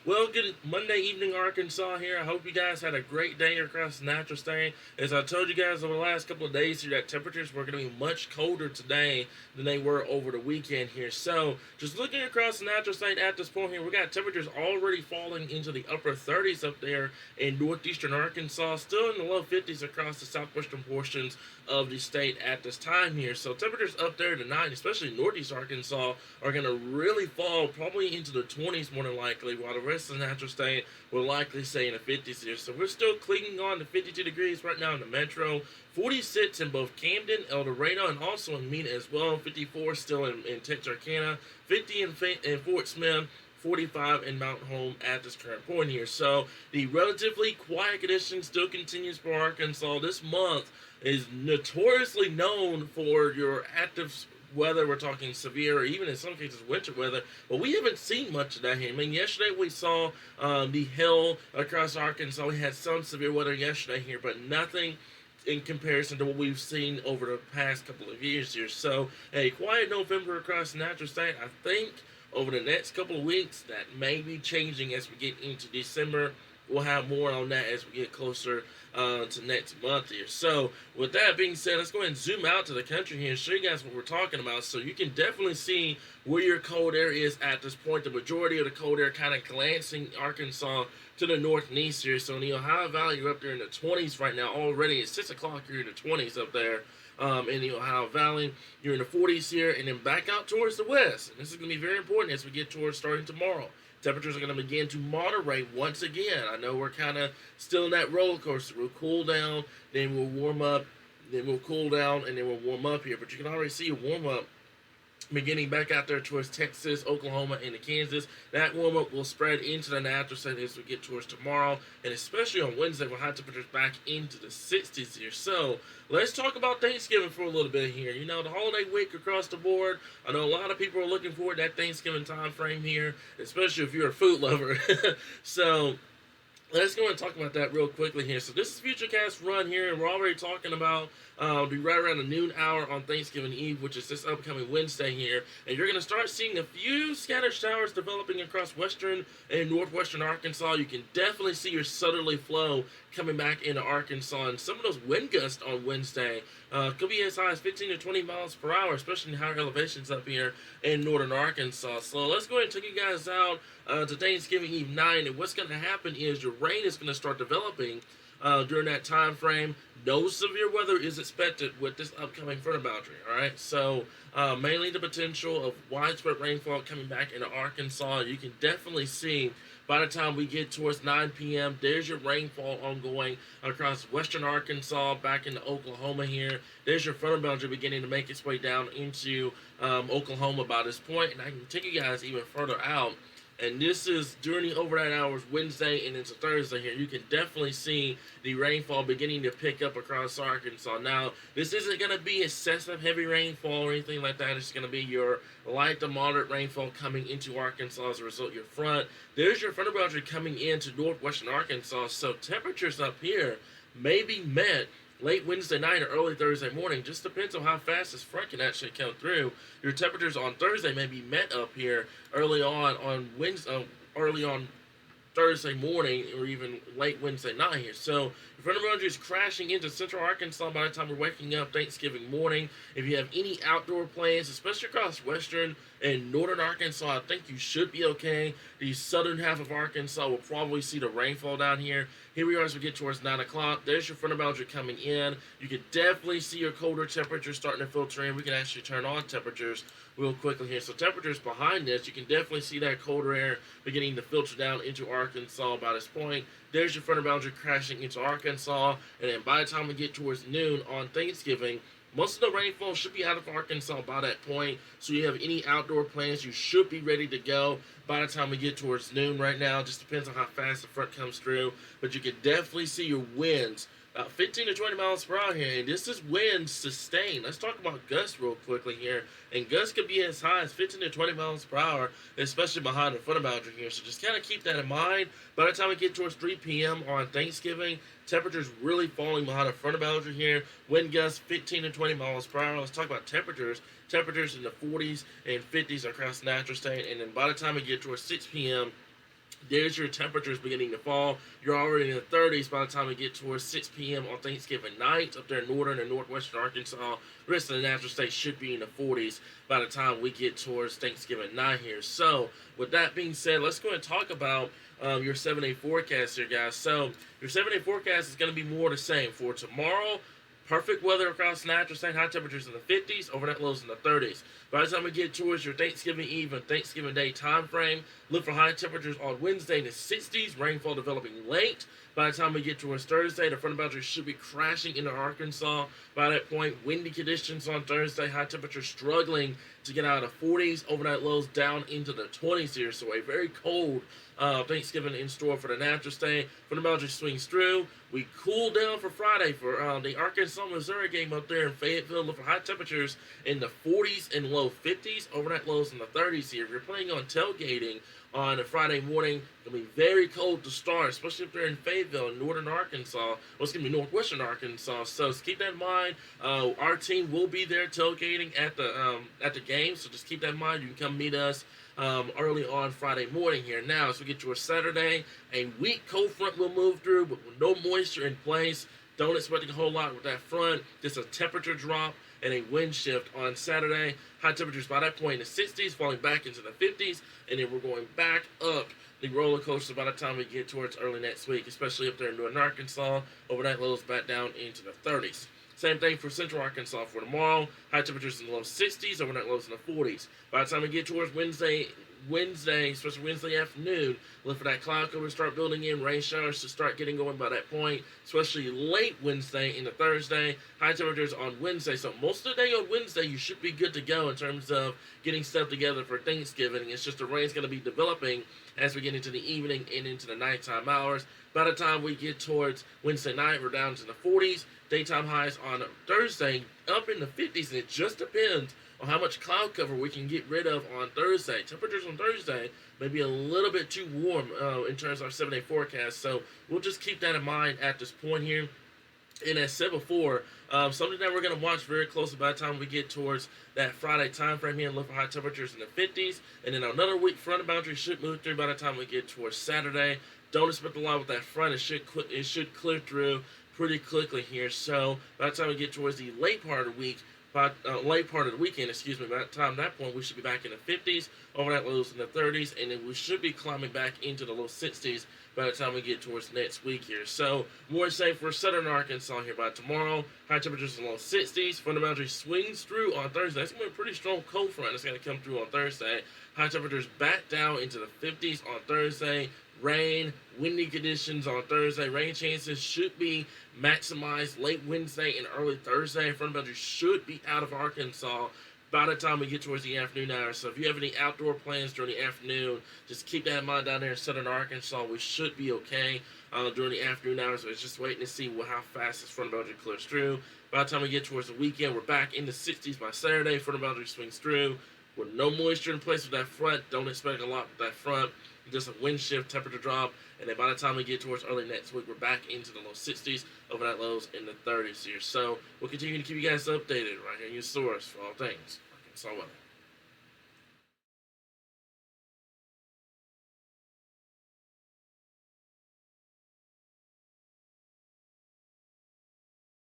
Well, good Monday evening, Arkansas here. I hope you guys had a great day across the natural state. As I told you guys over the last couple of days here, that temperatures were going to be much colder today than they were over the weekend here. So, just looking across the natural state at this point here, we got temperatures already falling into the upper 30s up there in northeastern Arkansas, still in the low 50s across the southwestern portions of the state at this time here. So, temperatures up there tonight, especially northeast Arkansas, are going to really fall probably into the 20s more than likely, while the rest of the natural state will likely stay in the 50s here. So we're still clinging on to 52 degrees right now in the metro. 46 in both Camden, El Dorado, and also in Mena as well. 54 still in Texarkana. 50 in Fort Smith. 45 in Mount Home at this current point here. So the relatively quiet condition still continues for Arkansas. This month is notoriously known for your active weather. We're talking severe or even in some cases winter weather, but we haven't seen much of that here. I mean, yesterday we saw the hill across Arkansas. We had some severe weather yesterday here, but nothing in comparison to what we've seen over the past couple of years here. So a quiet November across the natural state. I think over the next couple of weeks that may be changing as we get into December. We'll have more on that as we get closer to next month here. So, with that being said, let's go ahead and zoom out to the country here and show you guys what we're talking about. So, you can definitely see where your cold air is at this point. The majority of the cold air kind of glancing Arkansas to the north and east here. So, in the Ohio Valley, you're up there in the 20s right now already. It's 6 o'clock, you're in the 20s up there. In the Ohio Valley, you're in the 40s here, and then back out towards the west. And this is going to be very important as we get towards starting tomorrow. Temperatures are going to begin to moderate once again. I know we're kind of still in that roller coaster. We'll cool down, then we'll warm up, then we'll cool down, and then we'll warm up here. But you can already see a warm up beginning back out there towards Texas, Oklahoma, and Kansas. That warm-up will spread into the natural state as we get towards tomorrow, and especially on Wednesday, we'll have temperatures back into the 60s here. So, let's talk about Thanksgiving for a little bit here. You know, the holiday week across the board, I know a lot of people are looking forward to that Thanksgiving time frame here, especially if you're a food lover. So, let's go and talk about that real quickly here. So this is Futurecast Run here, and we're already talking about be right around the noon hour on Thanksgiving Eve, which is this upcoming Wednesday here. And you're going to start seeing a few scattered showers developing across western and northwestern Arkansas. You can definitely see your southerly flow coming back into Arkansas, and some of those wind gusts on Wednesday could be as high as 15 to 20 miles per hour, especially in higher elevations up here in northern Arkansas. So let's go ahead and take you guys out to Thanksgiving Eve night, and what's going to happen is your rain is going to start developing during that time frame. No severe weather is expected with this upcoming front boundary. All right, so mainly the potential of widespread rainfall coming back into Arkansas. You can definitely see by the time we get towards 9 p.m., there's your rainfall ongoing across western Arkansas, back into Oklahoma here. There's your front boundary beginning to make its way down into Oklahoma by this point, and I can take you guys even further out. And this is during the overnight hours, Wednesday and into Thursday here. You can definitely see the rainfall beginning to pick up across Arkansas. Now, this isn't going to be excessive heavy rainfall or anything like that. It's going to be your light to moderate rainfall coming into Arkansas as a result of your front. There's your front boundary coming into northwestern Arkansas. So temperatures up here may be met late Wednesday night or early Thursday morning. Just depends on how fast this front can actually come through. Your temperatures on Thursday may be met up here early on Wednesday, early on Thursday morning or even late Wednesday night here. So the front boundary is crashing into central Arkansas by the time we're waking up Thanksgiving morning. If you have any outdoor plans, especially across western and northern Arkansas, I think you should be okay. The southern half of Arkansas will probably see the rainfall down here. Here we are as we get towards 9 o'clock. There's your front boundary coming in. You can definitely see your colder temperatures starting to filter in. We can actually turn on temperatures real quickly here. So temperatures behind this, you can definitely see that colder air beginning to filter down into Arkansas by this point. There's your front boundary crashing into Arkansas. And then by the time we get towards noon on Thanksgiving, most of the rainfall should be out of Arkansas by that point. So you have any outdoor plans, you should be ready to go by the time we get towards noon right now. Just depends on how fast the front comes through. But you can definitely see your winds 15 to 20 miles per hour here. And this is winds sustained. Let's talk about gusts real quickly here. And gusts could be as high as 15 to 20 miles per hour, especially behind the front boundary here. So just kind of keep that in mind. By the time we get towards 3 p.m. on Thanksgiving, temperatures really falling behind the front boundary here. Wind gusts 15 to 20 miles per hour. Let's talk about temperatures. Temperatures in the 40s and 50s across the natural state. And then by the time we get towards 6 p.m., There's your temperatures beginning to fall. You're already in the 30s by the time we get towards 6 p.m. on Thanksgiving night up there in northern and northwestern Arkansas. The rest of the natural state should be in the 40s by the time we get towards Thanksgiving night here. So, with that being said, let's go ahead and talk about your 7-day forecast here, guys. So, your 7-day forecast is going to be more the same for tomorrow. Perfect weather across the natural state, high temperatures in the 50s, overnight lows in the 30s. By the time we get towards your Thanksgiving Eve and Thanksgiving Day time frame, look for high temperatures on Wednesday in the 60s, rainfall developing late. By the time we get towards Thursday, the front boundary should be crashing into Arkansas. By that point, windy conditions on Thursday, high temperatures struggling to get out of the 40s, overnight lows down into the 20s here. So a very cold Thanksgiving in store for the natural state. Front boundary swings through. We cool down for Friday for the Arkansas-Missouri game up there in Fayetteville. Look for high temperatures in the 40s and low 50s, overnight lows in the 30s here. If you're planning on tailgating on a Friday morning, it'll be very cold to start, especially if they're in Fayetteville, northern Arkansas. Well, it's going to be northwestern Arkansas, so just keep that in mind. Our team will be there tailgating at the game, so just keep that in mind. You can come meet us early on Friday morning here. Now, as we get to a Saturday, a weak cold front will move through, but with no moisture in place. Don't expect a whole lot with that front. Just a temperature drop and a wind shift on Saturday. High temperatures by that point in the 60s, falling back into the 50s, and then we're going back up the roller coaster by the time we get towards early next week, especially up there in northern Arkansas. Overnight lows back down into the 30s. Same thing for central Arkansas for tomorrow. High temperatures in the low 60s, overnight lows in the 40s. By the time we get towards Wednesday, especially Wednesday afternoon, look for that cloud cover to start building in, rain showers to start getting going by that point, especially late Wednesday into Thursday. High temperatures on Wednesday, so most of the day on Wednesday you should be good to go in terms of getting stuff together for Thanksgiving. It's just the rain's going to be developing as we get into the evening and into the nighttime hours. By the time we get towards Wednesday night, we're down to the 40s. Daytime highs on Thursday up in the 50s, and it just depends on how much cloud cover we can get rid of on Thursday. Temperatures on Thursday may be a little bit too warm in terms of our 7-day forecast, so we'll just keep that in mind at this point here. And as said before, something that we're going to watch very closely by the time we get towards that Friday time frame here, look for high temperatures in the 50s, and then another weak front boundary should move through by the time we get towards Saturday. Don't expect a lot with that front. It should clear through pretty quickly here. So by the time we get towards the late part of the week, late part of the weekend, by that time, that point, we should be back in the 50s, overnight lows in the 30s, and then we should be climbing back into the low 60s by the time we get towards next week here. So, more safe for southern Arkansas here by tomorrow. High temperatures in the low 60s. Front boundary swings through on Thursday. That's going to be a pretty strong cold front that's going to come through on Thursday. High temperatures back down into the 50s on Thursday. Rain, windy conditions on Thursday. Rain chances should be maximized late Wednesday and early Thursday. Front boundary should be out of Arkansas by the time we get towards the afternoon hours. So if you have any outdoor plans during the afternoon, just keep that in mind down there in southern Arkansas. We should be okay during the afternoon hours. So it's just waiting to see how fast this front boundary clears through. By the time we get towards the weekend, we're back in the 60s by Saturday. Front boundary swings through. With no moisture in place with that front, don't expect a lot with that front. Just a wind shift, temperature drop, and then by the time we get towards early next week, we're back into the low 60s, overnight lows in the 30s here. So we'll continue to keep you guys updated right here in your source for all things Arkansas weather.